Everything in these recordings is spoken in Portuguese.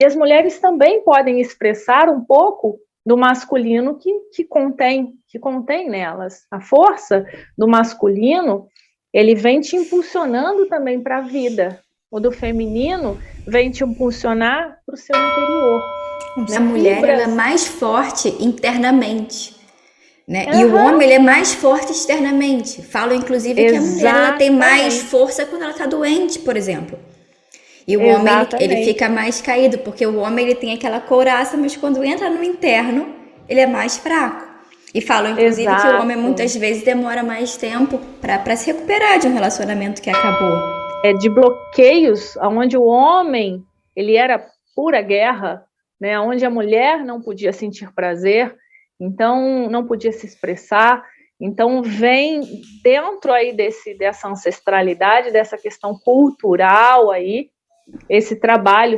E as mulheres também podem expressar um pouco do masculino que contém nelas. A força do masculino, ele vem te impulsionando também para a vida. O do feminino vem te impulsionar para o seu interior. A mulher, ela é mais forte internamente, né? E o Aham. homem, ele é mais forte externamente. Falam, inclusive, que a mulher, ela tem mais força quando ela está doente, por exemplo. E o homem, ele fica mais caído, porque o homem, ele tem aquela couraça, mas quando entra no interno, ele é mais fraco. E falam, inclusive, que o homem muitas vezes demora mais tempo para se recuperar de um relacionamento que acabou. De bloqueios, onde o homem, ele era pura guerra, né? Onde a mulher não podia sentir prazer, então não podia se expressar. Então vem dentro aí dessa ancestralidade, dessa questão cultural aí, esse trabalho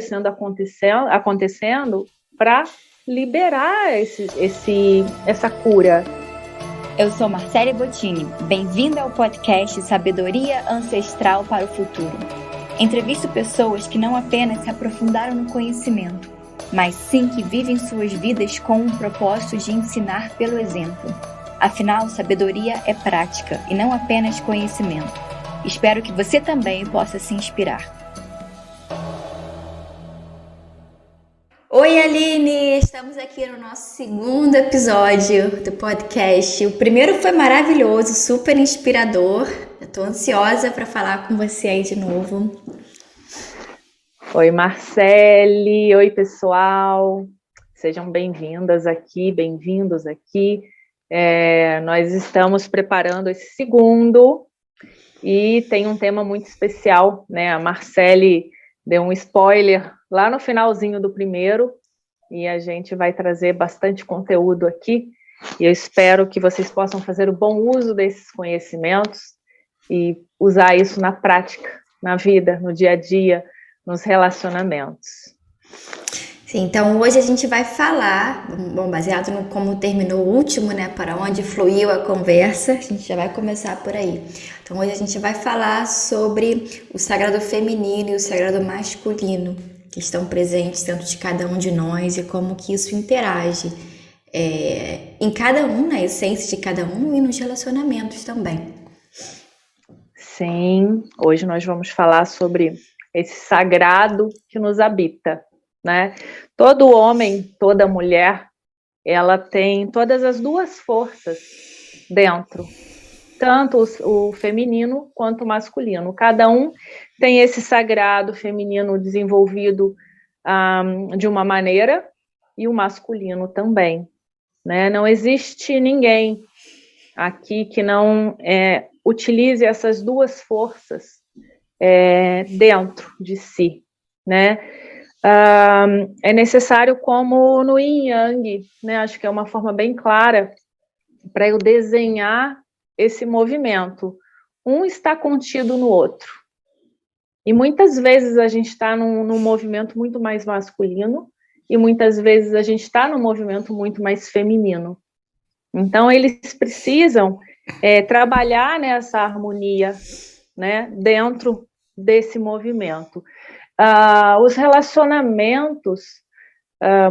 acontecendo para liberar essa cura. Eu sou Marcele Bottini, bem-vinda ao podcast Sabedoria Ancestral para o Futuro. Entrevisto pessoas que não apenas se aprofundaram no conhecimento, mas sim que vivem suas vidas com o propósito de ensinar pelo exemplo. Afinal, sabedoria é prática e não apenas conhecimento. Espero que você também possa se inspirar. Oi, Aline! Estamos aqui no nosso segundo episódio do podcast. O primeiro foi maravilhoso, super inspirador. Eu tô ansiosa para falar com você aí de novo. Oi, Marcele! Oi, pessoal! Sejam bem-vindas aqui, bem-vindos aqui. Nós estamos preparando esse segundo e tem um tema muito especial, né? A Marcele deu um spoiler lá no finalzinho do primeiro e a gente vai trazer bastante conteúdo aqui e eu espero que vocês possam fazer o bom uso desses conhecimentos e usar isso na prática, na vida, no dia a dia, nos relacionamentos. Sim, então hoje a gente vai falar, baseado no como terminou o último, né, para onde fluiu a conversa, a gente já vai começar por aí. Então hoje a gente vai falar sobre o sagrado feminino e o sagrado masculino, que estão presentes dentro de cada um de nós e como que isso interage em cada um, na essência de cada um e nos relacionamentos também. Sim, hoje nós vamos falar sobre esse sagrado que nos habita, né? Todo homem, toda mulher, ela tem todas as duas forças dentro, tanto o feminino quanto o masculino. Cada um tem esse sagrado feminino desenvolvido de uma maneira e o masculino também, né? Não existe ninguém aqui que não utilize essas duas forças dentro de si, né? É necessário, como no Yin Yang, né? Acho que é uma forma bem clara para eu desenhar esse movimento. Um está contido no outro. E muitas vezes a gente está num movimento muito mais masculino e muitas vezes a gente está num movimento muito mais feminino. Então, eles precisam trabalhar nessa harmonia, né, dentro desse movimento. Os relacionamentos,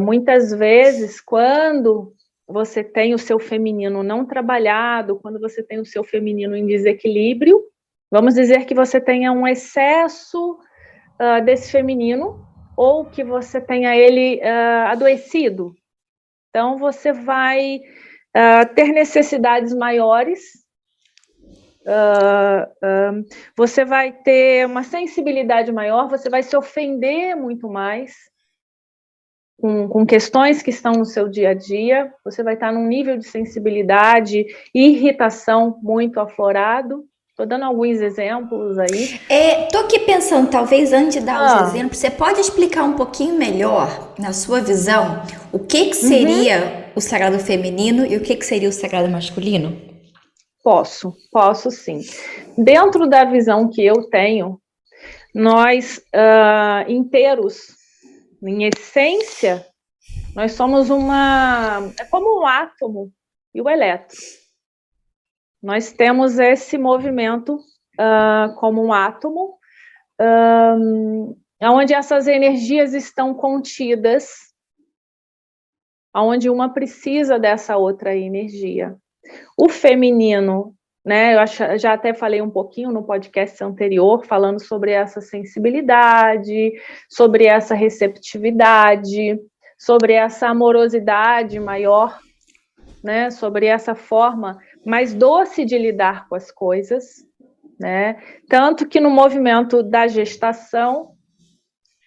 muitas vezes, quando você tem o seu feminino não trabalhado, quando você tem o seu feminino em desequilíbrio, vamos dizer que você tenha um excesso desse feminino ou que você tenha ele adoecido. Então, você vai ter necessidades maiores, você vai ter uma sensibilidade maior, você vai se ofender muito mais com questões que estão no seu dia a dia, você vai estar num nível de sensibilidade e irritação muito aflorado. Estou dando alguns exemplos aí. Tô aqui pensando, talvez antes de dar os exemplos, você pode explicar um pouquinho melhor, na sua visão, o que seria o sagrado feminino e o que seria o sagrado masculino? Posso sim. Dentro da visão que eu tenho, nós inteiros, em essência, nós somos é como um átomo e o elétron. Nós temos esse movimento como um átomo onde essas energias estão contidas, onde uma precisa dessa outra energia. O feminino, né, já até falei um pouquinho no podcast anterior, falando sobre essa sensibilidade, sobre essa receptividade, sobre essa amorosidade maior, né, sobre essa forma mais doce de lidar com as coisas, né? Tanto que no movimento da gestação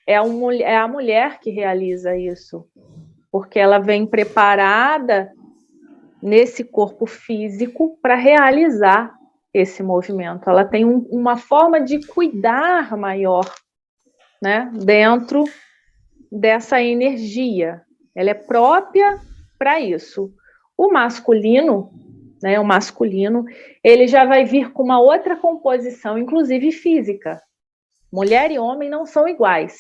é a mulher que realiza isso, porque ela vem preparada nesse corpo físico para realizar esse movimento. Ela tem uma forma de cuidar maior, né, dentro dessa energia. Ela é própria para isso. O masculino, né, ele já vai vir com uma outra composição, inclusive física. Mulher e homem não são iguais.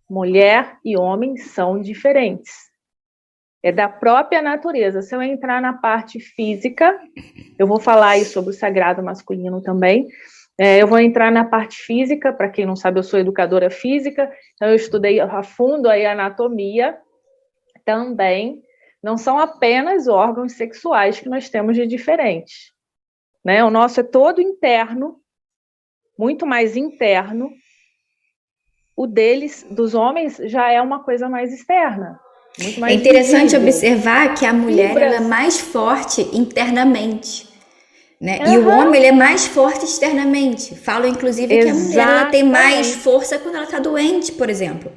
Mulher e homem são diferentes. É da própria natureza. Se eu entrar na parte física, eu vou falar aí sobre o sagrado masculino também. Eu vou entrar na parte física, para quem não sabe, eu sou educadora física, então eu estudei a fundo aí a anatomia também. Não são apenas órgãos sexuais que nós temos de diferente, né? O nosso é todo interno, muito mais interno. O deles, dos homens, já é uma coisa mais externa. Muito mais é interessante visível. Observar que a mulher ela é mais forte internamente, né? E o homem ele é mais forte externamente. Falam, inclusive, que a mulher ela tem mais força quando ela está doente, por exemplo.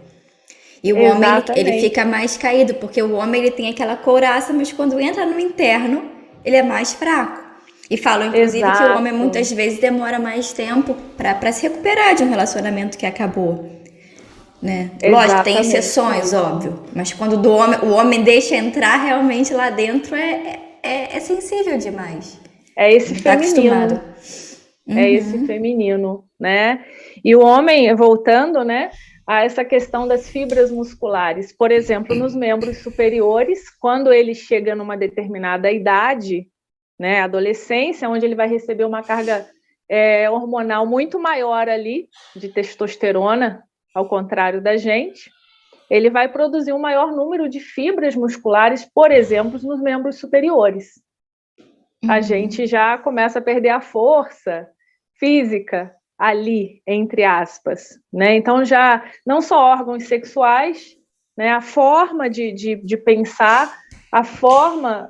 E o homem ele fica mais caído, porque o homem ele tem aquela couraça, mas quando entra no interno, ele é mais fraco. E falam, inclusive, que o homem muitas vezes demora mais tempo para se recuperar de um relacionamento que acabou. Né? Lógico, tem exceções, óbvio, mas quando o homem deixa entrar realmente lá dentro é sensível demais. É esse feminino. É esse feminino, né? E o homem, voltando, né, a essa questão das fibras musculares, por exemplo, nos membros superiores, quando ele chega numa determinada idade, né, adolescência, onde ele vai receber uma carga hormonal muito maior ali, de testosterona, ao contrário da gente, ele vai produzir um maior número de fibras musculares, por exemplo, nos membros superiores. A gente já começa a perder a força física ali, entre aspas, né? Então, já não só órgãos sexuais, né? A forma de pensar, a forma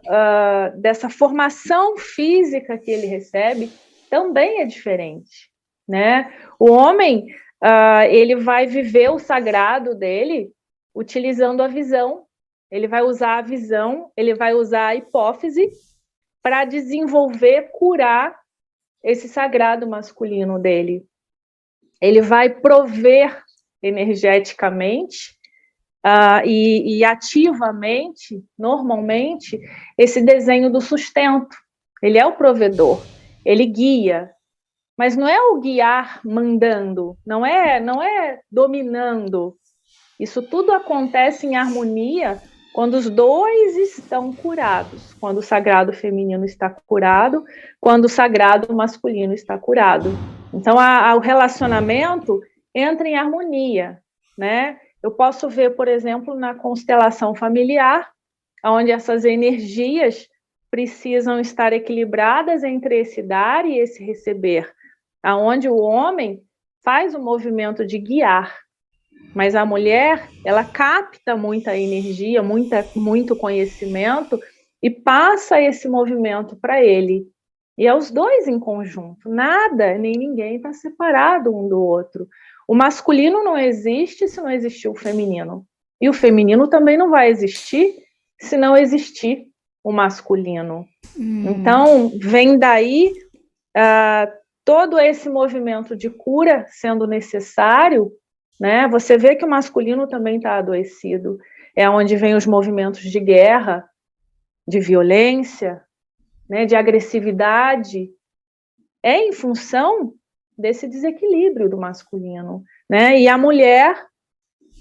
dessa formação física que ele recebe também é diferente, né? O homem... ele vai viver o sagrado dele utilizando a visão. Ele vai usar a visão, ele vai usar a hipófise para desenvolver, curar esse sagrado masculino dele. Ele vai prover energeticamente e ativamente, normalmente, esse desenho do sustento. Ele é o provedor, ele guia. Mas não é o guiar mandando, não é dominando. Isso tudo acontece em harmonia quando os dois estão curados. Quando o sagrado feminino está curado, quando o sagrado masculino está curado. Então, o relacionamento entra em harmonia, né? Eu posso ver, por exemplo, na constelação familiar, onde essas energias precisam estar equilibradas entre esse dar e esse receber, aonde o homem faz o movimento de guiar, mas a mulher, ela capta muita energia, muito conhecimento e passa esse movimento para ele. E é os dois em conjunto, nada, nem ninguém está separado um do outro. O masculino não existe se não existir o feminino. E o feminino também não vai existir se não existir o masculino. Então, vem daí todo esse movimento de cura sendo necessário, né? Você vê que o masculino também está adoecido. É onde vem os movimentos de guerra, de violência, né? De agressividade. É em função desse desequilíbrio do masculino, né? E a mulher,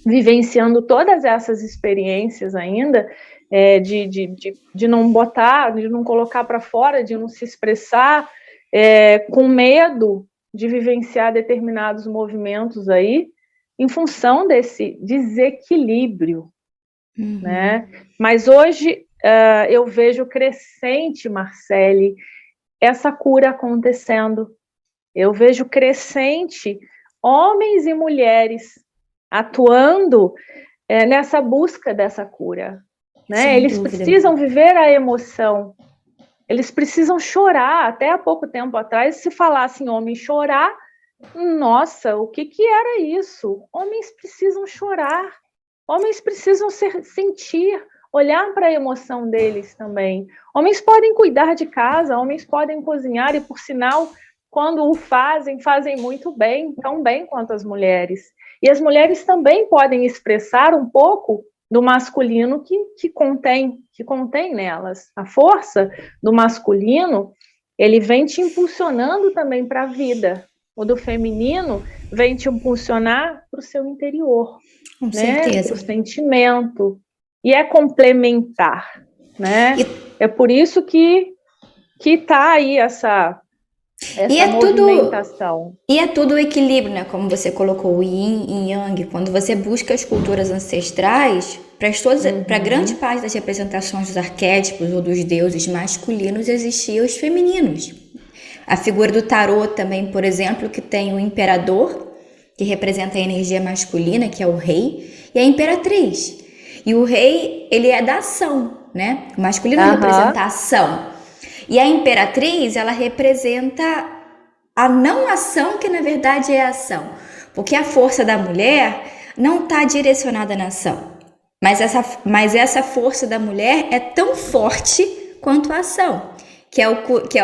vivenciando todas essas experiências ainda, de não botar, de não colocar para fora, de não se expressar, com medo de vivenciar determinados movimentos aí, em função desse desequilíbrio, né? Mas hoje eu vejo crescente, Marcele, essa cura acontecendo. Eu vejo crescente homens e mulheres atuando nessa busca dessa cura, né? Eles precisam viver a emoção, eles precisam chorar. Até há pouco tempo atrás, se falasse em homem chorar, nossa, o que era isso? Homens precisam chorar, homens precisam sentir, olhar para a emoção deles também. Homens podem cuidar de casa, homens podem cozinhar, e por sinal, quando o fazem muito bem, tão bem quanto as mulheres. E as mulheres também podem expressar um pouco do masculino que contém nelas. A força do masculino, ele vem te impulsionando também para a vida. O do feminino vem te impulsionar para o seu interior, com certeza, para o sentimento. E é complementar, né? É por isso que está aí essa movimentação. E é tudo o equilíbrio, né? Como você colocou, o yin e yang. Quando você busca as culturas ancestrais, para grande parte das representações dos arquétipos ou dos deuses masculinos, existiam os femininos. A figura do tarô também, por exemplo, que tem o imperador, que representa a energia masculina, que é o rei, e a imperatriz. E o rei, ele é da ação, né? O masculino representa a ação. E a imperatriz, ela representa a não ação, que na verdade é a ação. Porque a força da mulher não está direcionada na ação. Mas essa força da mulher é tão forte quanto a ação, que é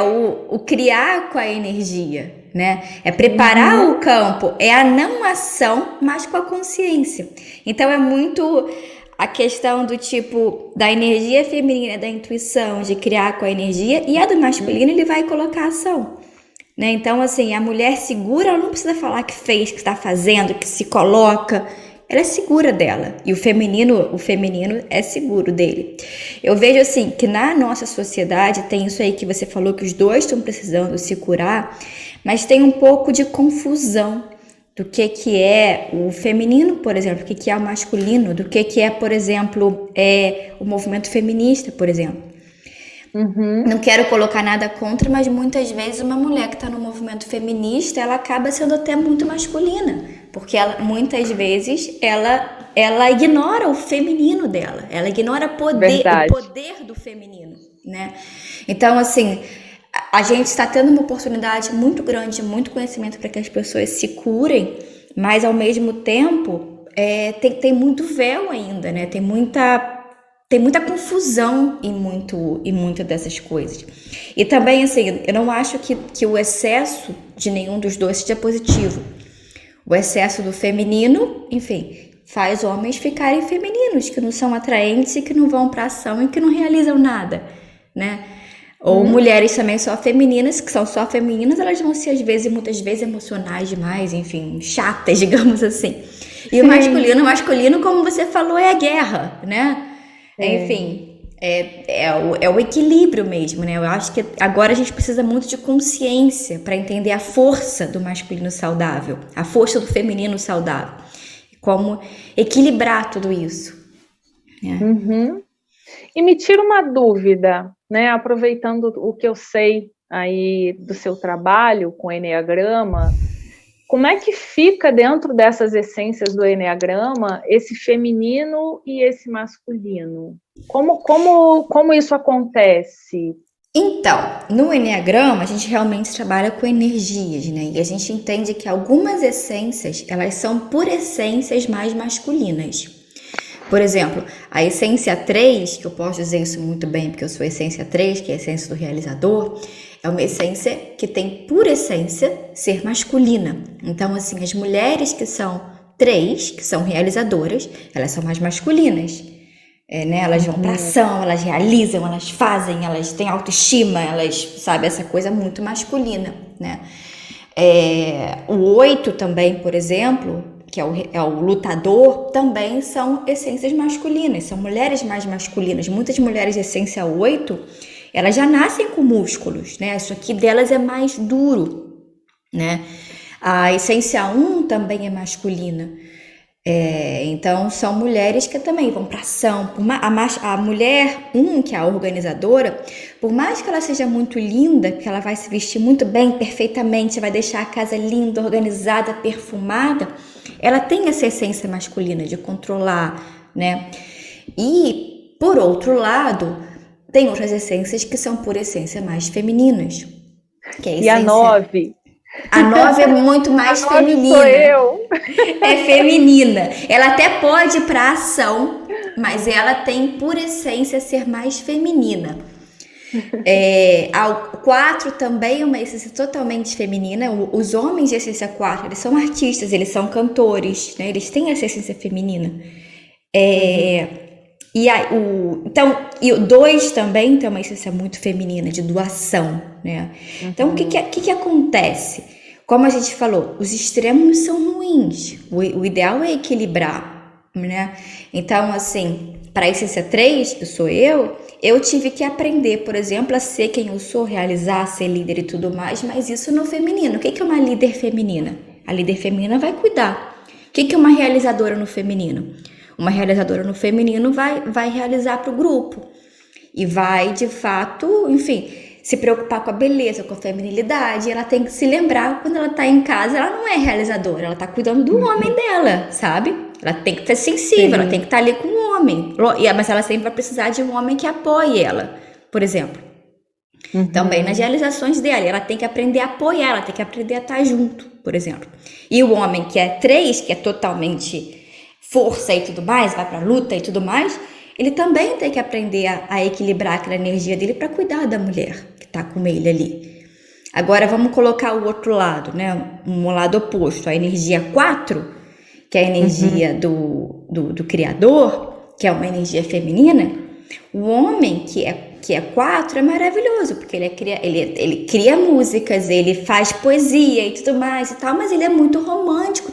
o criar com a energia, né? É preparar o campo, é a não ação, mas com a consciência. Então é muito a questão do tipo da energia feminina, da intuição, de criar com a energia, e a do masculino ele vai colocar ação, né? Então assim, a mulher segura, ela não precisa falar que fez, que está fazendo, que se coloca, ela é segura dela, e o feminino é seguro dele. Eu vejo assim, que na nossa sociedade tem isso aí que você falou, que os dois estão precisando se curar, mas tem um pouco de confusão do que é o feminino, por exemplo, o que é o masculino, do que é, por exemplo, o movimento feminista, por exemplo. Não quero colocar nada contra, mas muitas vezes uma mulher que está no movimento feminista, ela acaba sendo até muito masculina, porque muitas vezes ela ignora o feminino dela, ela ignora o poder do feminino, né? Então, assim, a gente está tendo uma oportunidade muito grande, muito conhecimento para que as pessoas se curem, mas ao mesmo tempo tem muito véu ainda, né? Tem muita confusão em muitas dessas coisas. E também, assim, eu não acho que o excesso de nenhum dos dois seja positivo. O excesso do feminino, enfim, faz homens ficarem femininos, que não são atraentes e que não vão para ação e que não realizam nada, né? Ou mulheres também só femininas, que são só femininas, elas vão ser, muitas vezes, emocionais demais, enfim, chatas, digamos assim. E o masculino, como você falou, é a guerra, né? Enfim, é o equilíbrio mesmo, né? Eu acho que agora a gente precisa muito de consciência para entender a força do masculino saudável, a força do feminino saudável, como equilibrar tudo isso. E me tira uma dúvida, né? Aproveitando o que eu sei aí do seu trabalho com o Eneagrama, como é que fica dentro dessas essências do Eneagrama esse feminino e esse masculino? Como isso acontece? Então, no Eneagrama, a gente realmente trabalha com energias, né? E a gente entende que algumas essências, elas são por essências mais masculinas. Por exemplo, a essência 3, que eu posso dizer isso muito bem, porque eu sou a essência 3, que é a essência do realizador, é uma essência que tem por essência ser masculina. Então, assim, as mulheres que são 3, que são realizadoras, elas são mais masculinas. Né? Elas vão pra ação, elas realizam, elas fazem, elas têm autoestima, elas, sabe, essa coisa muito masculina, né? O 8 também, por exemplo, que é o lutador, também são essências masculinas, são mulheres mais masculinas. Muitas mulheres de essência 8, elas já nascem com músculos, né? Isso aqui delas é mais duro, né? A essência 1 também é masculina. Então, são mulheres que também vão para ação. A mulher, que é a organizadora, por mais que ela seja muito linda, que ela vai se vestir muito bem, perfeitamente, vai deixar a casa linda, organizada, perfumada, ela tem essa essência masculina de controlar, né? E, por outro lado, tem outras essências que são, por essência, mais femininas. Que é a E a 9? A 9 é muito mais feminina. Sou eu. É feminina. Ela até pode ir para ação, mas ela tem por essência ser mais feminina. A 4 também é uma essência totalmente feminina. Os homens de essência 4, eles são artistas, eles são cantores, né? Eles têm essa essência feminina. E o 2 também tem uma essência muito feminina, de doação, né? Então, o que acontece? Como a gente falou, os extremos são ruins. O ideal é equilibrar, né? Então, assim, para a essência 3, que sou eu tive que aprender, por exemplo, a ser quem eu sou, realizar, ser líder e tudo mais, mas isso no feminino. O que é uma líder feminina? A líder feminina vai cuidar. O que é uma realizadora no feminino? Uma realizadora no feminino vai realizar para o grupo e vai, de fato, enfim, se preocupar com a beleza, com a feminilidade. Ela tem que se lembrar, quando ela tá em casa, ela não é realizadora, ela tá cuidando do homem dela, sabe? Ela tem que estar sensível, ela tem que estar ali com o homem. Mas ela sempre vai precisar de um homem que apoie ela, por exemplo. Também nas realizações dela, ela tem que aprender a apoiar, ela tem que aprender a estar junto, por exemplo. E o homem que é 3, que é totalmente força e tudo mais, vai pra luta e tudo mais, ele também tem que aprender a equilibrar aquela energia dele para cuidar da mulher que tá com ele ali. Agora vamos colocar o outro lado, né? Um lado oposto, a energia 4, que é a energia do criador, que é uma energia feminina. O homem que é 4 é maravilhoso, porque ele cria músicas, ele faz poesia e tudo mais e tal, mas ele é muito romântico,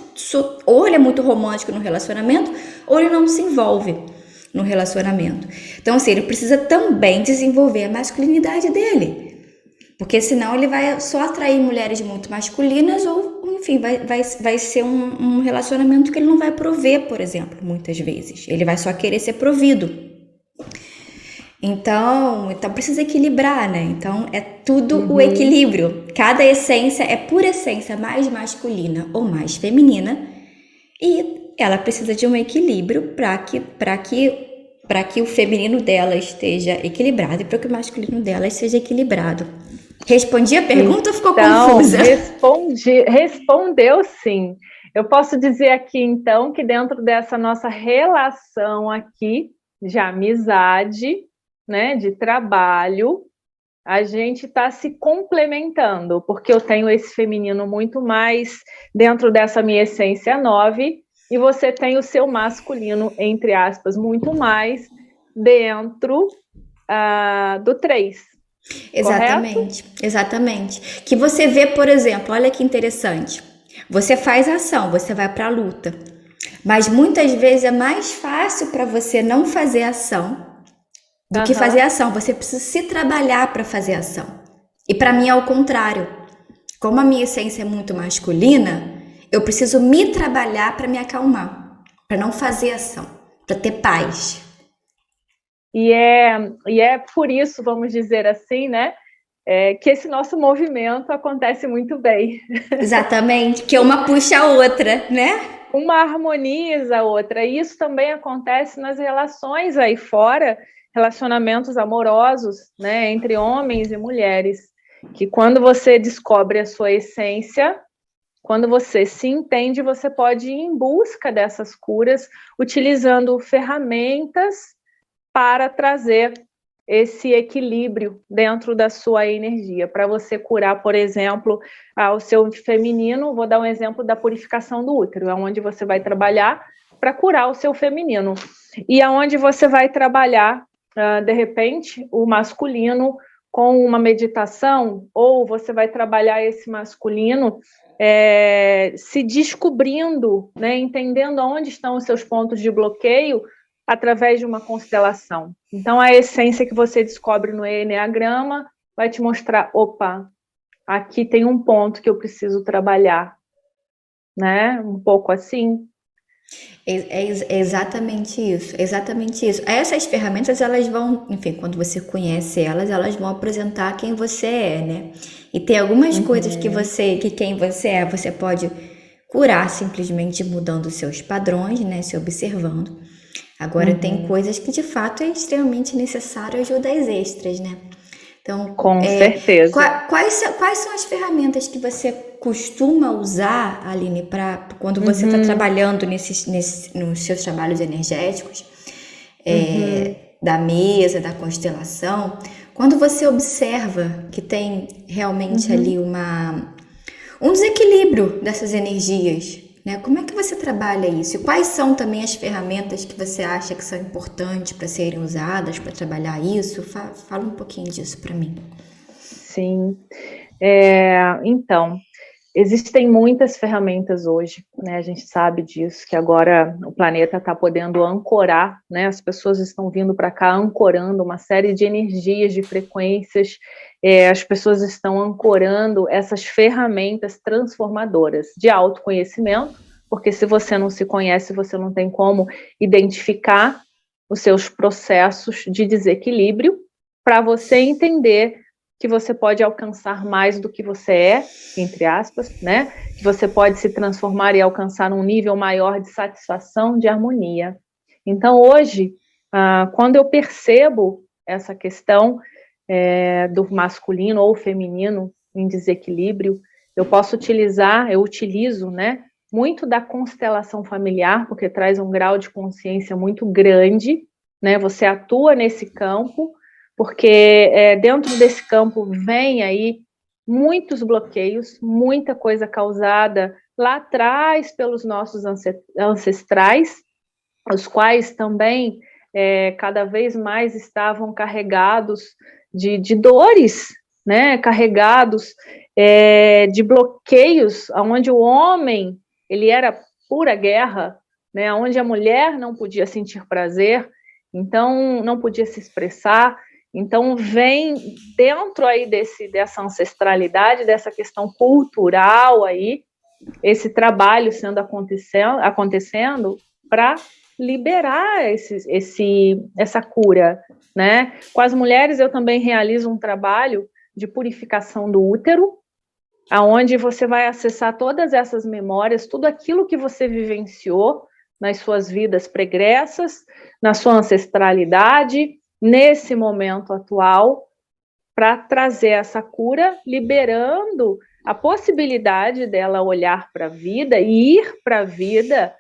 ou ele é muito romântico no relacionamento, ou ele não se envolve no relacionamento. Então, assim, ele precisa também desenvolver a masculinidade dele, porque senão ele vai só atrair mulheres muito masculinas, ou, enfim, vai ser um relacionamento que ele não vai prover, por exemplo, muitas vezes. Ele vai só querer ser provido. Então precisa equilibrar, né? Então é tudo o equilíbrio. Cada essência é por essência mais masculina ou mais feminina, e ela precisa de um equilíbrio para que o feminino dela esteja equilibrado e para que o masculino dela seja equilibrado. Respondi a pergunta ou ficou confusa? Respondeu sim. Eu posso dizer aqui então que dentro dessa nossa relação aqui de amizade, né, de trabalho, a gente está se complementando, porque eu tenho esse feminino muito mais dentro dessa minha essência 9, e você tem o seu masculino, entre aspas, muito mais dentro do 3. Exatamente, correto? Exatamente. Que você vê, por exemplo, olha que interessante. Você faz ação, você vai para a luta, mas muitas vezes é mais fácil para você não fazer ação do que fazer ação. Você precisa se trabalhar para fazer ação. E para mim é o contrário. Como a minha essência é muito masculina, eu preciso me trabalhar para me acalmar, para não fazer ação, para ter paz. E é por isso, vamos dizer assim, né, que esse nosso movimento acontece muito bem. Exatamente, que uma puxa a outra, né? Uma harmoniza a outra. E isso também acontece nas relações aí fora, relacionamentos amorosos, né, entre homens e mulheres, que quando você descobre a sua essência, quando você se entende, você pode ir em busca dessas curas, utilizando ferramentas para trazer esse equilíbrio dentro da sua energia, para você curar, por exemplo, o seu feminino. Vou dar um exemplo da purificação do útero, onde você vai trabalhar para curar o seu feminino, e aonde você vai trabalhar, de repente, o masculino com uma meditação, ou você vai trabalhar esse masculino se descobrindo, né, entendendo onde estão os seus pontos de bloqueio, através de uma constelação. Então, a essência que você descobre no Eneagrama vai te mostrar, opa, aqui tem um ponto que eu preciso trabalhar, né? Um pouco assim. É exatamente isso, exatamente isso. Essas ferramentas, elas vão, enfim, quando você conhece elas, elas vão apresentar quem você é, né? E tem algumas coisas que quem você pode curar simplesmente mudando os seus padrões, né? Se observando. Agora, tem coisas que de fato é extremamente necessário ajudas extras, né? Então, Com certeza. quais são as ferramentas que você costuma usar, Aline, para quando você está trabalhando nos seus trabalhos energéticos, da mesa, da constelação, quando você observa que tem realmente ali um desequilíbrio dessas energias, né? Como é que você trabalha isso? E quais são também as ferramentas que você acha que são importantes para serem usadas para trabalhar isso? Fala um pouquinho disso para mim. Sim. Então, existem muitas ferramentas hoje, né? A gente sabe disso, que agora o planeta está podendo ancorar, né? As pessoas estão vindo para cá ancorando uma série de energias, de frequências, as pessoas estão ancorando essas ferramentas transformadoras de autoconhecimento, porque se você não se conhece, você não tem como identificar os seus processos de desequilíbrio, para você entender que você pode alcançar mais do que você é, entre aspas, né? Que você pode se transformar e alcançar um nível maior de satisfação, de harmonia. Então, hoje, quando eu percebo essa questão do masculino ou feminino em desequilíbrio, eu utilizo, né, muito da constelação familiar, porque traz um grau de consciência muito grande, né? Você atua nesse campo, porque dentro desse campo vem aí muitos bloqueios, muita coisa causada lá atrás pelos nossos ancestrais, os quais também cada vez mais estavam carregados de dores, né? Carregados de bloqueios, onde o homem ele era pura guerra, né? Onde a mulher não podia sentir prazer, então não podia se expressar. Então, vem dentro aí dessa ancestralidade, dessa questão cultural aí, esse trabalho acontecendo para liberar essa cura, né? Com as mulheres, eu também realizo um trabalho de purificação do útero, aonde você vai acessar todas essas memórias, tudo aquilo que você vivenciou nas suas vidas pregressas, na sua ancestralidade, nesse momento atual, para trazer essa cura, liberando a possibilidade dela olhar para a vida e ir para a vida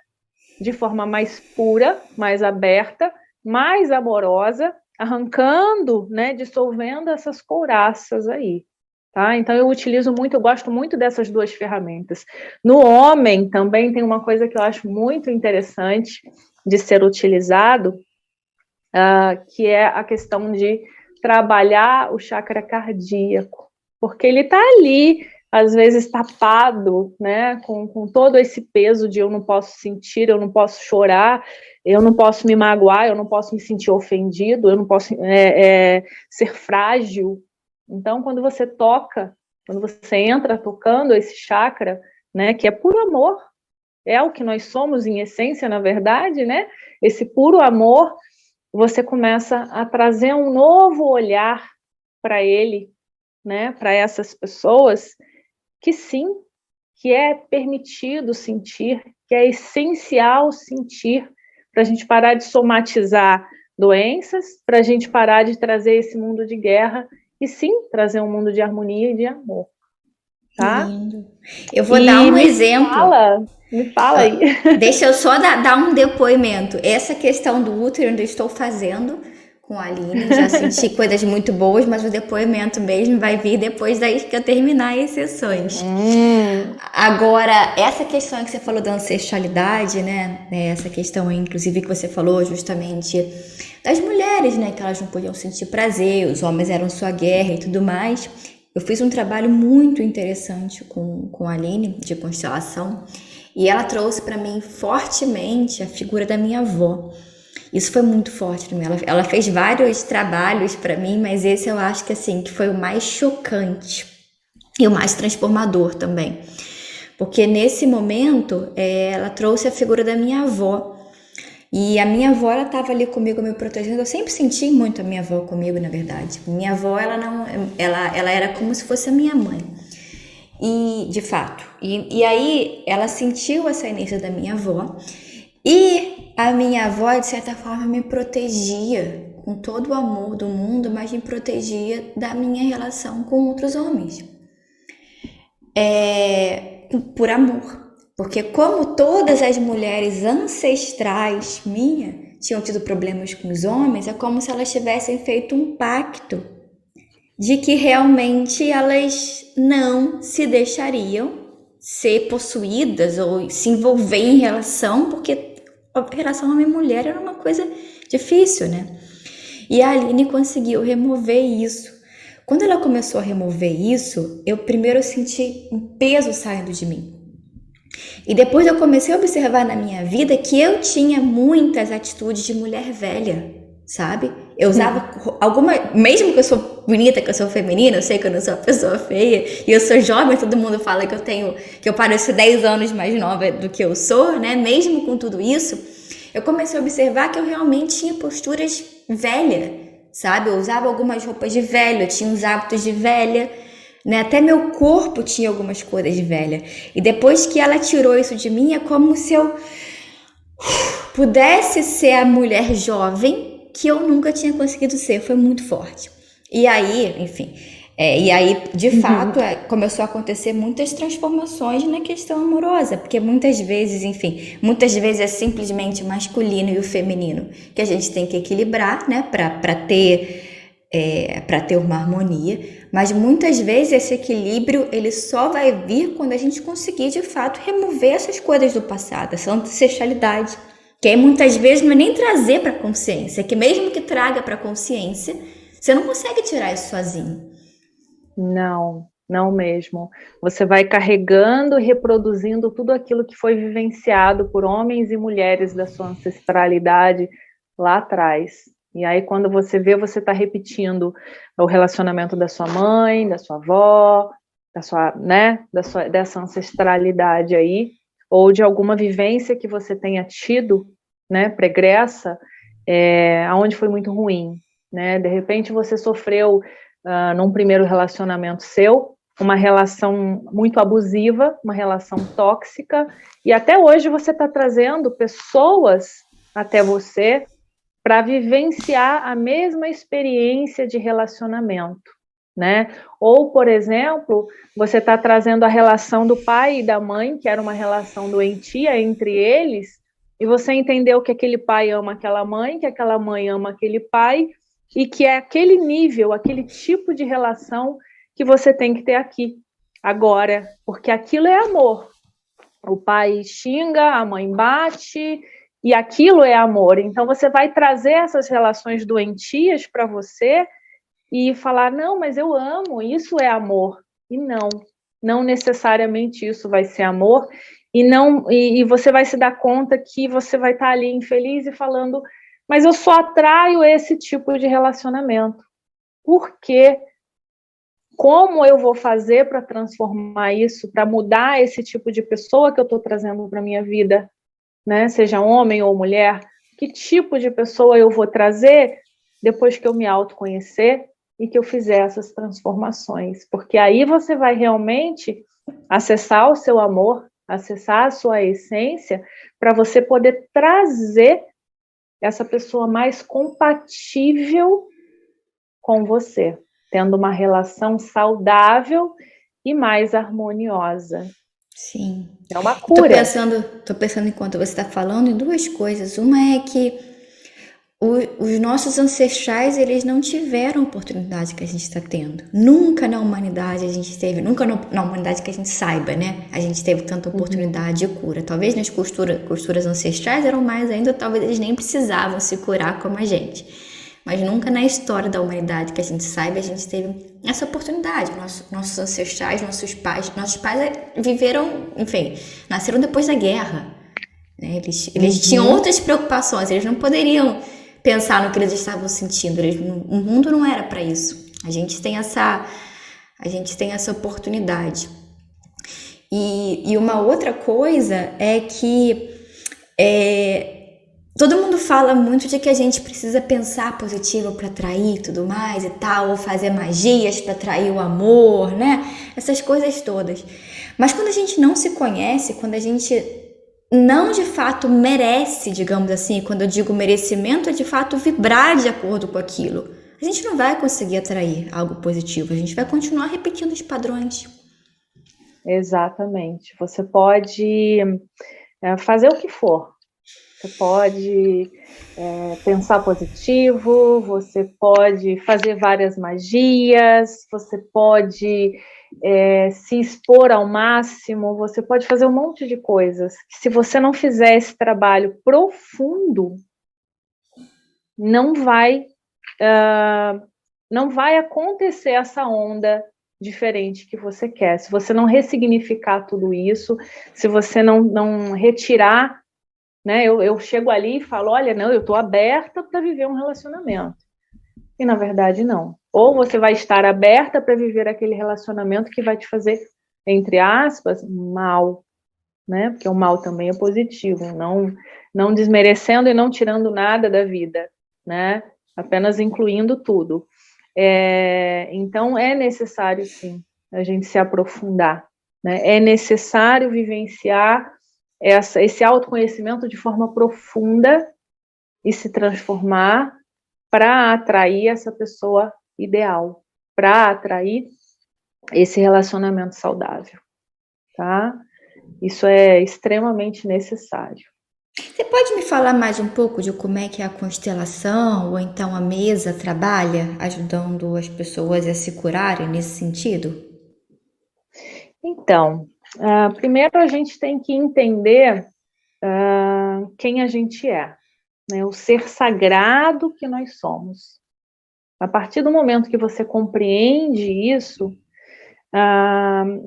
de forma mais pura, mais aberta, mais amorosa, arrancando, né, dissolvendo essas couraças aí, tá? Então eu gosto muito dessas duas ferramentas. No homem também tem uma coisa que eu acho muito interessante de ser utilizado, que é a questão de trabalhar o chakra cardíaco, porque ele está ali, às vezes tapado, né, com todo esse peso de eu não posso sentir, eu não posso chorar, eu não posso me magoar, eu não posso me sentir ofendido, eu não posso ser frágil. Então, quando você entra tocando esse chakra, né, que é puro amor, é o que nós somos em essência, na verdade, né, esse puro amor, você começa a trazer um novo olhar para ele, né, para essas pessoas, que sim, que é permitido sentir, que é essencial sentir, para a gente parar de somatizar doenças, para a gente parar de trazer esse mundo de guerra, e sim, trazer um mundo de harmonia e de amor. Tá? Lindo. Eu vou dar um exemplo. Me fala aí. Deixa eu só dar um depoimento. Essa questão do útero eu ainda estou fazendo com a Aline. Já senti coisas muito boas, mas o depoimento mesmo vai vir depois daí que eu terminar as sessões. Agora, essa questão que você falou da ancestralidade, né? Essa questão, inclusive, que você falou justamente das mulheres, né? Que elas não podiam sentir prazer, os homens eram sua guerra e tudo mais. Eu fiz um trabalho muito interessante com a Aline, de constelação, e ela trouxe para mim fortemente a figura da minha avó. Isso foi muito forte para mim. Ela fez vários trabalhos para mim, mas esse eu acho que, assim, que foi o mais chocante e o mais transformador também. Porque nesse momento, ela trouxe a figura da minha avó. E a minha avó, ela estava ali comigo me protegendo. Eu sempre senti muito a minha avó comigo, na verdade. Minha avó, ela era como se fosse a minha mãe. E, de fato. E aí, ela sentiu essa inércia da minha avó. E a minha avó, de certa forma, me protegia com todo o amor do mundo, mas me protegia da minha relação com outros homens. Por amor. Porque como todas as mulheres ancestrais minhas tinham tido problemas com os homens, é como se elas tivessem feito um pacto de que realmente elas não se deixariam ser possuídas ou se envolver em relação, porque a relação homem-mulher era uma coisa difícil, né? E a Aline conseguiu remover isso. Quando ela começou a remover isso, eu primeiro senti um peso saindo de mim. E depois eu comecei a observar na minha vida que eu tinha muitas atitudes de mulher velha, sabe? Eu usava mesmo que eu sou bonita, que eu sou feminina, eu sei que eu não sou uma pessoa feia, e eu sou jovem, todo mundo fala que eu pareço 10 anos mais nova do que eu sou, né? Mesmo com tudo isso, eu comecei a observar que eu realmente tinha posturas velha, sabe? Eu usava algumas roupas de velha, eu tinha uns hábitos de velha, né? Até meu corpo tinha algumas coisas de velha. E depois que ela tirou isso de mim, é como se eu pudesse ser a mulher jovem que eu nunca tinha conseguido ser. Foi muito forte. E aí, enfim, de fato, começou a acontecer muitas transformações na questão amorosa, porque muitas vezes é simplesmente o masculino e o feminino que a gente tem que equilibrar, né, para ter uma harmonia, mas muitas vezes esse equilíbrio ele só vai vir quando a gente conseguir de fato remover essas coisas do passado, essa ancestralidade, que aí muitas vezes não é nem trazer para a consciência, que mesmo que traga para a consciência, você não consegue tirar isso sozinho. Não mesmo. Você vai carregando e reproduzindo tudo aquilo que foi vivenciado por homens e mulheres da sua ancestralidade lá atrás. E aí, quando você vê, você está repetindo o relacionamento da sua mãe, da sua avó, dessa ancestralidade aí, ou de alguma vivência que você tenha tido, né, pregressa, onde foi muito ruim, né? De repente, você sofreu, num primeiro relacionamento seu, uma relação muito abusiva, uma relação tóxica, e até hoje você está trazendo pessoas até você para vivenciar a mesma experiência de relacionamento, né? Ou, por exemplo, você está trazendo a relação do pai e da mãe, que era uma relação doentia entre eles, e você entendeu que aquele pai ama aquela mãe, que aquela mãe ama aquele pai, e que é aquele nível, aquele tipo de relação que você tem que ter aqui, agora, porque aquilo é amor. O pai xinga, a mãe bate, e aquilo é amor. Então você vai trazer essas relações doentias para você e falar, não, mas eu amo, isso é amor. E não necessariamente isso vai ser amor, e você vai se dar conta que você vai estar ali infeliz e falando, mas eu só atraio esse tipo de relacionamento. Por quê? Como eu vou fazer para transformar isso, para mudar esse tipo de pessoa que eu estou trazendo para a minha vida, né? Seja homem ou mulher, que tipo de pessoa eu vou trazer depois que eu me autoconhecer e que eu fizer essas transformações? Porque aí você vai realmente acessar o seu amor, acessar a sua essência, para você poder trazer essa pessoa mais compatível com você, tendo uma relação saudável e mais harmoniosa. Sim. É uma cura. Tô pensando enquanto você está falando em duas coisas. Uma é que os nossos ancestrais, eles não tiveram a oportunidade que a gente está tendo. Nunca na humanidade a gente teve, nunca na humanidade que a gente saiba, né? A gente teve tanta oportunidade de cura. Talvez nas costuras ancestrais eram mais ainda, talvez eles nem precisavam se curar como a gente. Mas nunca na história da humanidade que a gente saiba, a gente teve essa oportunidade. Nossos ancestrais, nossos pais viveram, enfim, nasceram depois da guerra, né? Eles tinham outras preocupações, eles não poderiam pensar no que eles estavam sentindo. O mundo não era para isso. A gente tem essa oportunidade. E uma outra coisa é que todo mundo fala muito de que a gente precisa pensar positivo para atrair e tudo mais e tal, ou fazer magias para atrair o amor, né? Essas coisas todas. Mas quando a gente não se conhece, quando a gente não de fato merece, digamos assim, quando eu digo merecimento, é de fato vibrar de acordo com aquilo. A gente não vai conseguir atrair algo positivo, a gente vai continuar repetindo os padrões. Exatamente. Você pode fazer o que for. Você pode pensar positivo, você pode fazer várias magias, você pode se expor ao máximo, você pode fazer um monte de coisas. Se você não fizer esse trabalho profundo, não vai acontecer essa onda diferente que você quer. Se você não ressignificar tudo isso, se você não retirar, né? Eu chego ali e falo, olha, não, eu estou aberta para viver um relacionamento. E, na verdade, não. Ou você vai estar aberta para viver aquele relacionamento que vai te fazer, entre aspas, mal, né? Porque o mal também é positivo, não desmerecendo e não tirando nada da vida, né? Apenas incluindo tudo. Então, é necessário, sim, a gente se aprofundar, né? É necessário vivenciar esse autoconhecimento de forma profunda e se transformar para atrair essa pessoa ideal, para atrair esse relacionamento saudável, tá? Isso é extremamente necessário. Você pode me falar mais um pouco de como é que a constelação ou então a mesa trabalha, ajudando as pessoas a se curarem nesse sentido? Então, primeiro a gente tem que entender quem a gente é, né? O ser sagrado que nós somos. A partir do momento que você compreende isso,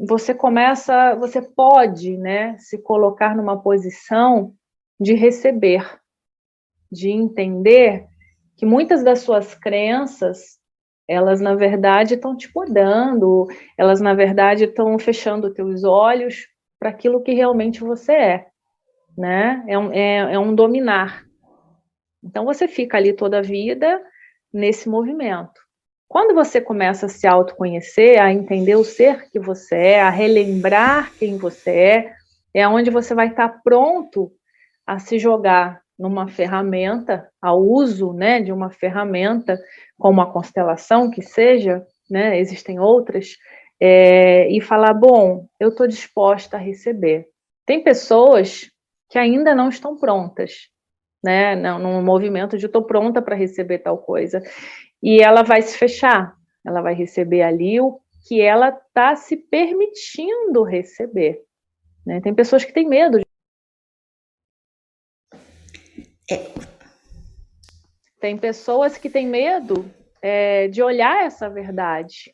você pode, né, se colocar numa posição de receber, de entender que muitas das suas crenças, elas na verdade estão te podando, elas na verdade estão fechando teus olhos para aquilo que realmente você é, né? É um dominar. Então você fica ali toda a vida nesse movimento. Quando você começa a se autoconhecer, a entender o ser que você é, a relembrar quem você é onde você vai estar pronto a se jogar numa ferramenta, ao uso, né, de uma ferramenta, como a constelação, que seja, né, existem outras, e falar, bom, eu estou disposta a receber. Tem pessoas que ainda não estão prontas, né, num movimento de estou pronta para receber tal coisa, e ela vai se fechar, ela vai receber ali o que ela está se permitindo receber, né? Tem pessoas que têm medo Tem pessoas que têm medo de olhar essa verdade,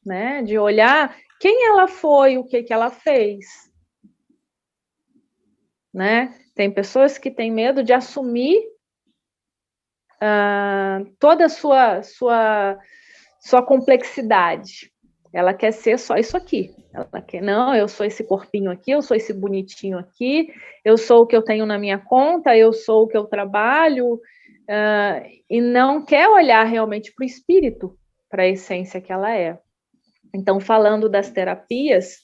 né? De olhar quem ela foi, o que ela fez, né? Tem pessoas que têm medo de assumir toda a sua complexidade. Ela quer ser só isso aqui. Ela quer, não, eu sou esse corpinho aqui, eu sou esse bonitinho aqui, eu sou o que eu tenho na minha conta, eu sou o que eu trabalho, e não quer olhar realmente para o espírito, para a essência que ela é. Então, falando das terapias,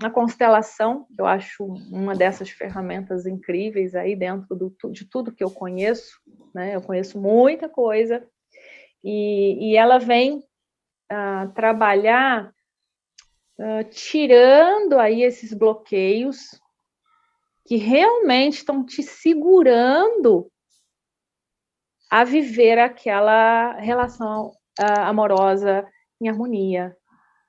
a constelação, eu acho uma dessas ferramentas incríveis aí dentro de tudo que eu conheço, né? Eu conheço muita coisa, e ela vem trabalhar tirando aí esses bloqueios que realmente estão te segurando a viver aquela relação amorosa em harmonia,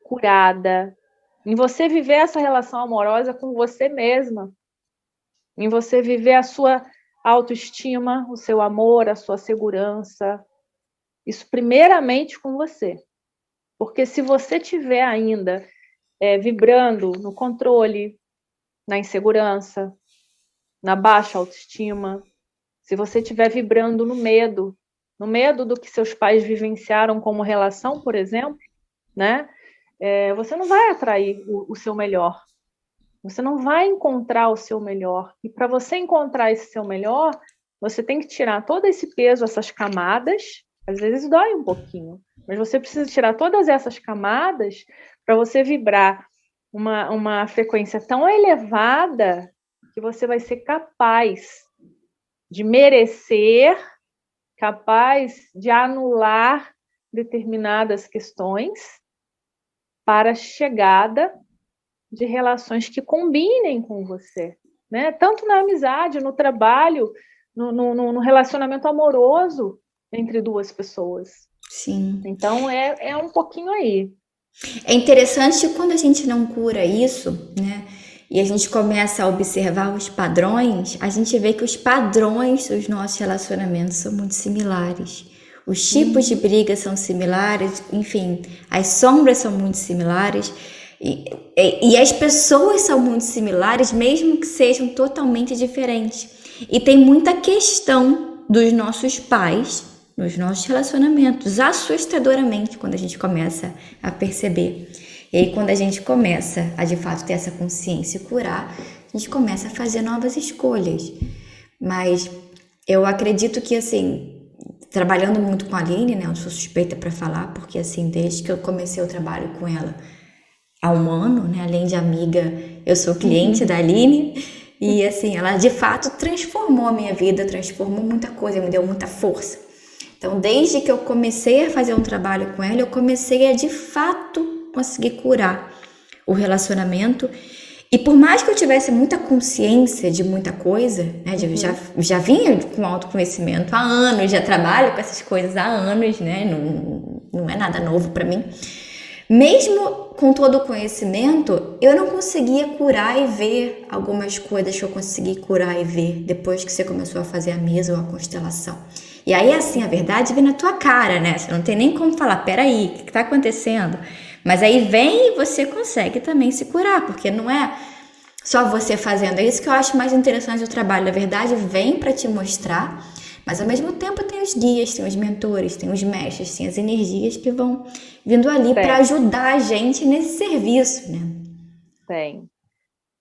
curada, em você viver essa relação amorosa com você mesma, em você viver a sua autoestima, o seu amor, a sua segurança, isso primeiramente com você, porque se você tiver ainda vibrando no controle, na insegurança, na baixa autoestima, se você estiver vibrando no medo do que seus pais vivenciaram como relação, por exemplo, né? você não vai atrair o seu melhor. Você não vai encontrar o seu melhor. E para você encontrar esse seu melhor, você tem que tirar todo esse peso, essas camadas. Às vezes dói um pouquinho, mas você precisa tirar todas essas camadas para você vibrar uma frequência tão elevada que você vai ser capaz de merecer, capaz de anular determinadas questões para a chegada de relações que combinem com você, né? Tanto na amizade, no trabalho, no relacionamento amoroso entre duas pessoas. Sim. Então, é um pouquinho aí. É interessante quando a gente não cura isso, né? E a gente começa a observar os padrões, a gente vê que os padrões dos nossos relacionamentos são muito similares. Os tipos de briga são similares, enfim, as sombras são muito similares. E as pessoas são muito similares, mesmo que sejam totalmente diferentes. E tem muita questão dos nossos pais nos nossos relacionamentos, assustadoramente, quando a gente começa a perceber. E aí, quando a gente começa a, de fato, ter essa consciência e curar, a gente começa a fazer novas escolhas. Mas eu acredito que, assim, trabalhando muito com a Aline, né, eu sou suspeita para falar, porque, assim, desde que eu comecei o trabalho com ela há um ano, né, além de amiga, eu sou cliente da Aline, e, assim, ela, de fato, transformou a minha vida, transformou muita coisa, me deu muita força. Então, desde que eu comecei a fazer um trabalho com ela, eu comecei a, de fato, conseguir curar o relacionamento. E por mais que eu tivesse muita consciência de muita coisa, né, já vinha com autoconhecimento há anos, já trabalho com essas coisas há anos, né, não é nada novo para mim. Mesmo com todo o conhecimento, eu não conseguia curar e ver algumas coisas que eu consegui curar e ver depois que você começou a fazer a mesa ou a constelação. E aí, assim, a verdade vem na tua cara, né? Você não tem nem como falar, peraí, o que tá acontecendo? Mas aí vem e você consegue também se curar, porque não é só você fazendo. É isso que eu acho mais interessante do trabalho. A verdade vem para te mostrar, mas ao mesmo tempo tem os guias, tem os mentores, tem os mestres, tem as energias que vão vindo ali para ajudar a gente nesse serviço, né? Tem.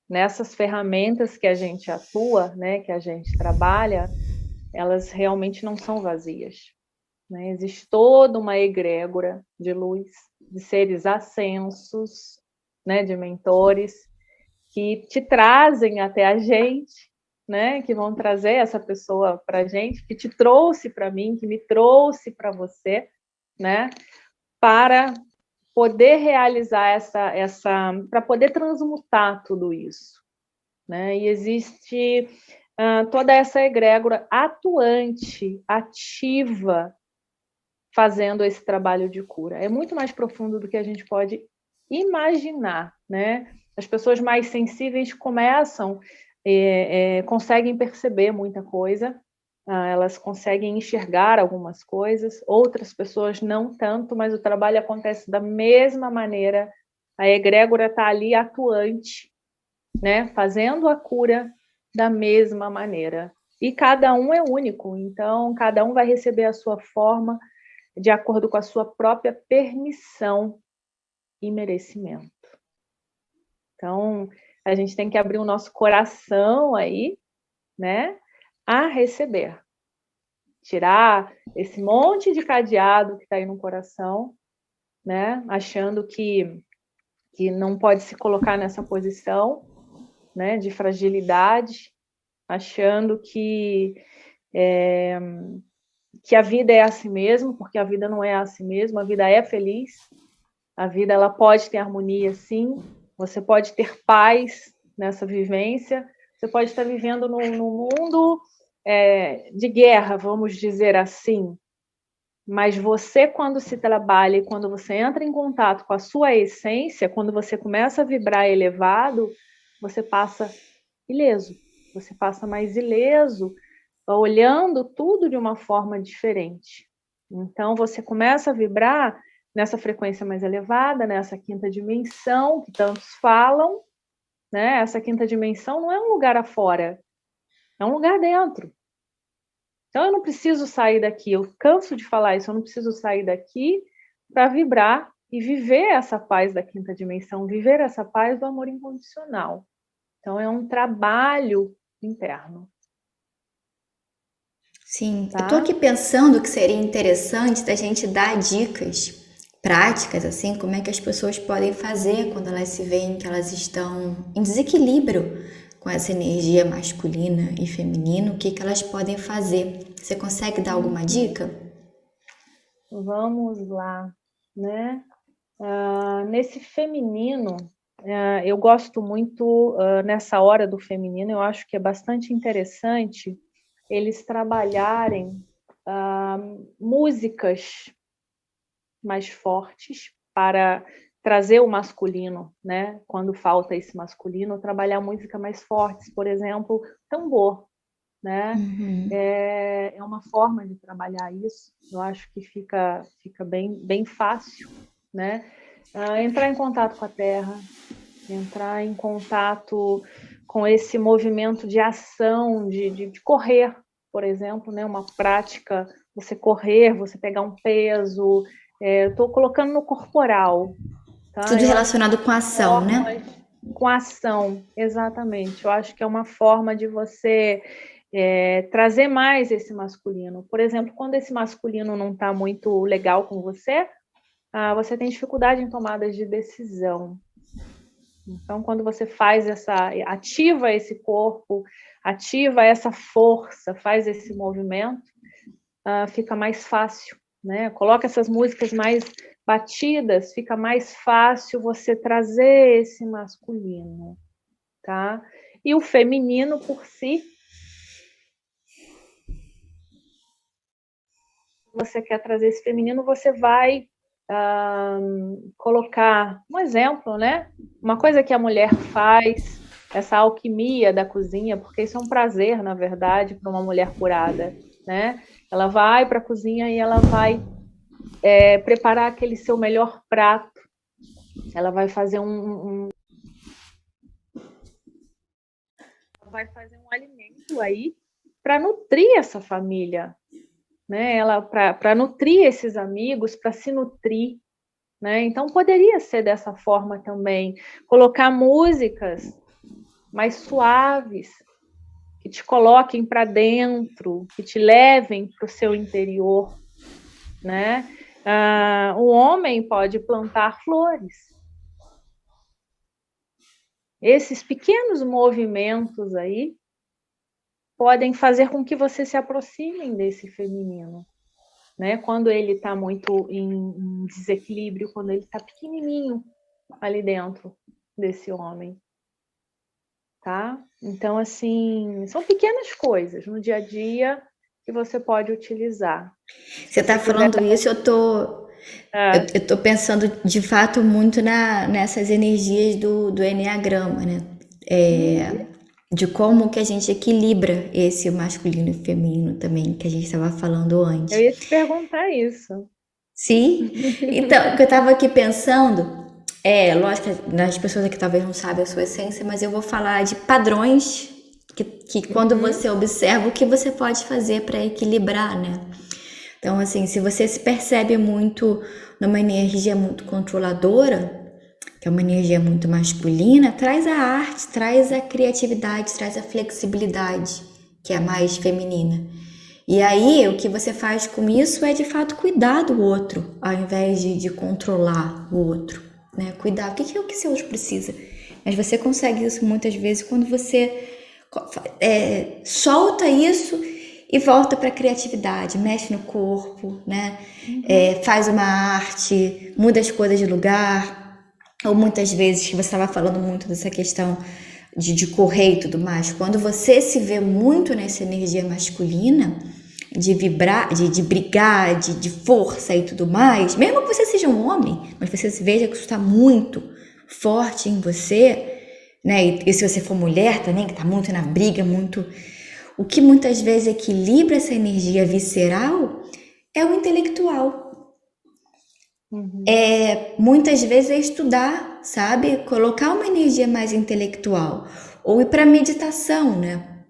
Nessas ferramentas que a gente atua, né, que a gente trabalha, elas realmente não são vazias, né? Existe toda uma egrégora de luz, de seres ascensos, né, de mentores, que te trazem até a gente, né, que vão trazer essa pessoa para a gente, que te trouxe para mim, que me trouxe para você, né, para poder realizar para poder transmutar tudo isso, né? E existe toda essa egrégora atuante, ativa, fazendo esse trabalho de cura. É muito mais profundo do que a gente pode imaginar, né? As pessoas mais sensíveis conseguem perceber muita coisa, elas conseguem enxergar algumas coisas, outras pessoas não tanto, mas o trabalho acontece da mesma maneira, a egrégora está ali atuante, né? Fazendo a cura da mesma maneira. E cada um é único, então cada um vai receber a sua forma de acordo com a sua própria permissão e merecimento. Então, a gente tem que abrir o nosso coração aí, né, a receber. Tirar esse monte de cadeado que está aí no coração, né, achando que não pode se colocar nessa posição, né, de fragilidade, achando que a vida é assim mesmo, porque a vida não é assim mesmo, a vida é feliz, a vida ela pode ter harmonia, sim, você pode ter paz nessa vivência, você pode estar vivendo num mundo de guerra, vamos dizer assim, mas você, quando se trabalha e quando você entra em contato com a sua essência, quando você começa a vibrar elevado, você passa ileso, você passa mais ileso, olhando tudo de uma forma diferente. Então, você começa a vibrar nessa frequência mais elevada, nessa quinta dimensão que tantos falam, né? Essa quinta dimensão não é um lugar afora, é um lugar dentro. Então, eu não preciso sair daqui, eu canso de falar isso, eu não preciso sair daqui para vibrar e viver essa paz da quinta dimensão, viver essa paz do amor incondicional. Então, é um trabalho interno. Sim, tá? Eu tô aqui pensando que seria interessante da gente dar dicas práticas, assim, como é que as pessoas podem fazer quando elas se veem que elas estão em desequilíbrio com essa energia masculina e feminina, o que que elas podem fazer? Você consegue dar alguma dica? Vamos lá, né? Nesse feminino, eu gosto muito, nessa hora do feminino, eu acho que é bastante interessante eles trabalharem músicas mais fortes para trazer o masculino, né? Quando falta esse masculino, trabalhar música mais fortes, por exemplo, tambor, né? É uma forma de trabalhar isso. Eu acho que fica bem fácil, né? Entrar em contato com a terra, entrar em contato com esse movimento de ação, de correr, por exemplo, né? Uma prática, você correr, você pegar um peso. Eu estou colocando no corporal. Tá? Tudo relacionado com ação, né? Com ação, exatamente. Eu acho que é uma forma de você trazer mais esse masculino. Por exemplo, quando esse masculino não está muito legal com você, você tem dificuldade em tomadas de decisão. Então, quando você ativa esse corpo, ativa essa força, faz esse movimento, fica mais fácil, né? Coloca essas músicas mais batidas, fica mais fácil você trazer esse masculino, tá? E o feminino por si, você quer trazer esse feminino, você vai colocar um exemplo, né? Uma coisa que a mulher faz, essa alquimia da cozinha, porque isso é um prazer, na verdade, para uma mulher curada, né? Ela vai para a cozinha e ela vai preparar aquele seu melhor prato. Ela vai fazer vai fazer um alimento aí para nutrir essa família, né? Ela para nutrir esses amigos, para se nutrir, né? Então poderia ser dessa forma também, colocar músicas mais suaves, que te coloquem para dentro, que te levem para o seu interior, né? O homem pode plantar flores. Esses pequenos movimentos aí podem fazer com que você se aproximem desse feminino, né? Quando ele está muito em desequilíbrio, quando ele está pequenininho ali dentro desse homem, tá? Então, assim, são pequenas coisas no dia a dia que você pode utilizar. Você está falando isso, eu tô pensando de fato muito nessas energias do Enneagrama, né? De como que a gente equilibra esse masculino e feminino também, que a gente estava falando antes. Eu ia te perguntar isso. Sim? Então, o que eu estava aqui pensando, lógico que as pessoas aqui talvez não sabem a sua essência, mas eu vou falar de padrões que quando você observa, o que você pode fazer para equilibrar, né? Então, assim, se você se percebe muito numa energia muito controladora, que é uma energia muito masculina, traz a arte, traz a criatividade, traz a flexibilidade, que é a mais feminina. E aí, o que você faz com isso é, de fato, cuidar do outro, ao invés de controlar o outro, né? Cuidar, o que é o que esse outro precisa? Mas você consegue isso muitas vezes quando você solta isso e volta para a criatividade, mexe no corpo, né? Faz uma arte, muda as coisas de lugar. Ou muitas vezes, que você estava falando muito dessa questão de correr e tudo mais, quando você se vê muito nessa energia masculina, de vibrar, de brigar, de força e tudo mais, mesmo que você seja um homem, mas você se veja que isso está muito forte em você, né? E se você for mulher também, que está muito na briga, muito... O que muitas vezes equilibra essa energia visceral é o intelectual. Muitas vezes é estudar, sabe? Colocar uma energia mais intelectual. Ou ir para meditação, né?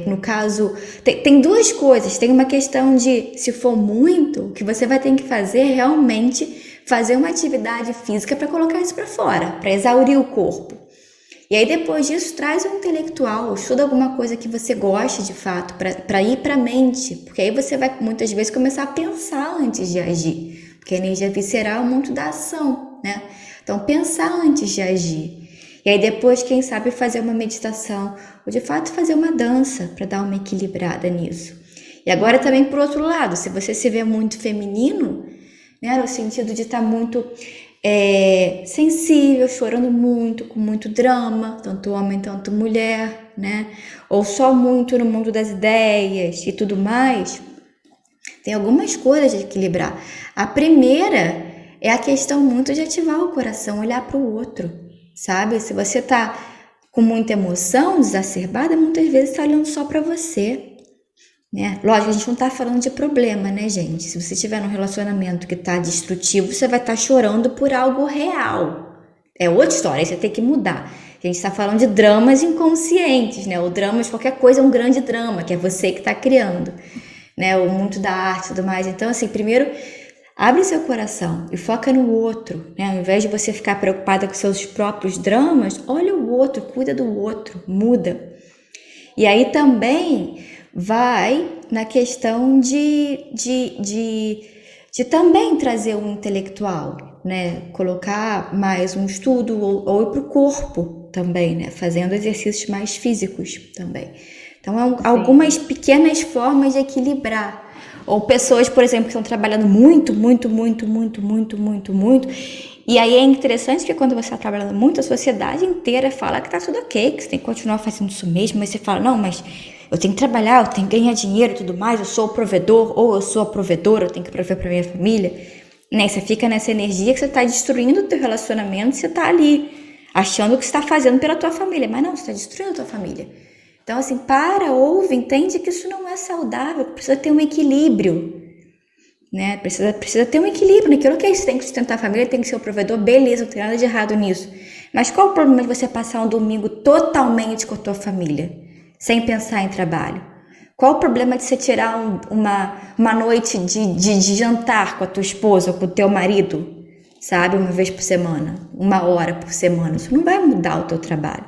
No caso, tem duas coisas. Tem uma questão de, se for muito, o que você vai ter que fazer é realmente fazer uma atividade física para colocar isso para fora, para exaurir o corpo. E aí depois disso traz um intelectual, estuda alguma coisa que você goste de fato, para ir para a mente, porque aí você vai muitas vezes começar a pensar antes de agir, porque a energia visceral é muito da ação, né? Então pensar antes de agir. E aí depois, quem sabe, fazer uma meditação, ou de fato fazer uma dança para dar uma equilibrada nisso. E agora também por outro lado, se você se vê muito feminino, né, no sentido de estar muito sensível, chorando muito, com muito drama, tanto homem, tanto mulher, né? Ou só muito no mundo das ideias e tudo mais, tem algumas coisas de equilibrar. A primeira é a questão muito de ativar o coração, olhar para o outro, sabe? Se você tá com muita emoção exacerbada, muitas vezes tá olhando só para você, né? Lógico, a gente não tá falando de problema, né, gente? Se você tiver num relacionamento que tá destrutivo, você vai estar chorando por algo real. É outra história, aí você tem que mudar. A gente tá falando de dramas inconscientes, né? O drama de qualquer coisa é um grande drama, que é você que tá criando, né? O mundo da arte e tudo mais. Então, assim, primeiro, abre seu coração e foca no outro, né? Ao invés de você ficar preocupada com seus próprios dramas, olha o outro, cuida do outro, muda. E aí também vai na questão de também trazer um intelectual, né? Colocar mais um estudo ou ir para o corpo também, né? Fazendo exercícios mais físicos também. Então, algumas pequenas formas de equilibrar. Ou pessoas, por exemplo, que estão trabalhando muito, e aí é interessante porque quando você está trabalhando muito, a sociedade inteira fala que tá tudo ok, que você tem que continuar fazendo isso mesmo, mas você fala, não, mas eu tenho que trabalhar, eu tenho que ganhar dinheiro e tudo mais, eu sou o provedor, ou eu sou a provedora, eu tenho que prover para minha família, né? Você fica nessa energia que você está destruindo o teu relacionamento, você está ali achando que você está fazendo pela tua família, mas não, você está destruindo a tua família. Então, assim, ouve, entende que isso não é saudável, precisa ter um equilíbrio, né? Precisa ter um equilíbrio naquilo que você tem que sustentar a família, tem que ser o provedor, beleza, não tem nada de errado nisso. Mas qual o problema de você passar um domingo totalmente com a tua família, sem pensar em trabalho? Qual o problema de você tirar uma noite de jantar com a tua esposa ou com o teu marido, sabe? Uma vez por semana, 1 hora por semana. Isso não vai mudar o teu trabalho,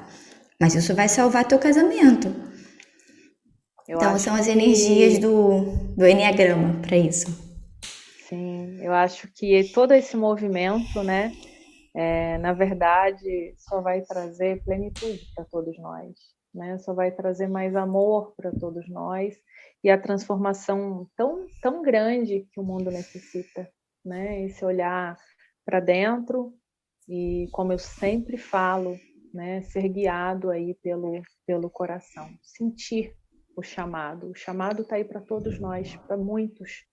mas isso vai salvar teu casamento. Então são as energias do Enneagrama para isso. Sim, eu acho que todo esse movimento, né, na verdade, só vai trazer plenitude para todos nós, né? Só vai trazer mais amor para todos nós e a transformação tão grande que o mundo necessita, né? Esse olhar para dentro e, como eu sempre falo, né, ser guiado aí pelo coração, sentir o chamado. O chamado está aí para todos nós, para muitos.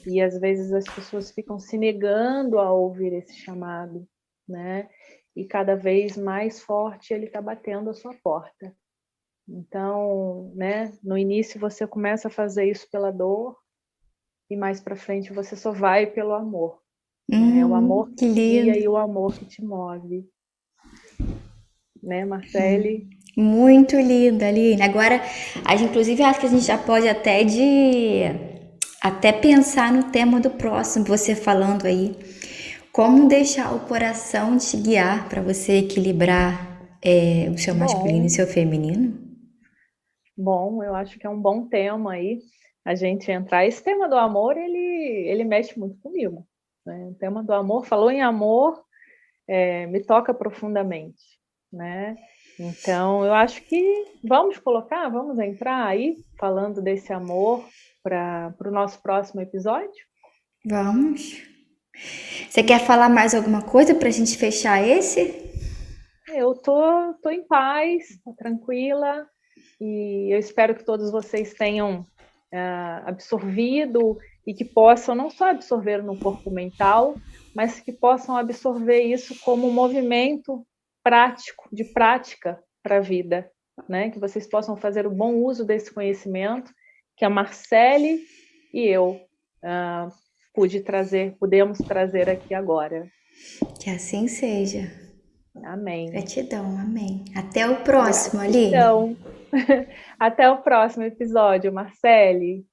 E às vezes as pessoas ficam se negando a ouvir esse chamado, né? E cada vez mais forte ele está batendo a sua porta. Então, né, no início você começa a fazer isso pela dor e mais para frente você só vai pelo amor. É o amor que te guia e o amor que te move. Né, Marcele? Muito linda, Aline. Agora, inclusive, acho que a gente já pode até pensar no tema do próximo, você falando aí. Como deixar o coração te guiar para você equilibrar o seu masculino e seu feminino? Bom, eu acho que é um bom tema aí a gente entrar. Esse tema do amor, ele mexe muito comigo, né? O tema do amor, falou em amor, me toca profundamente, né? Então, eu acho que vamos entrar aí falando desse amor para o nosso próximo episódio? Vamos. Você quer falar mais alguma coisa para a gente fechar esse? Eu tô em paz, tô tranquila, e eu espero que todos vocês tenham absorvido e que possam não só absorver no corpo mental, mas que possam absorver isso como um movimento prático, de prática para a vida, né? Que vocês possam fazer o bom uso desse conhecimento que a Marcele e eu pudemos trazer aqui agora. Que assim seja. Amém. Gratidão, amém. Até o próximo, Aline. Então, até o próximo episódio, Marcele.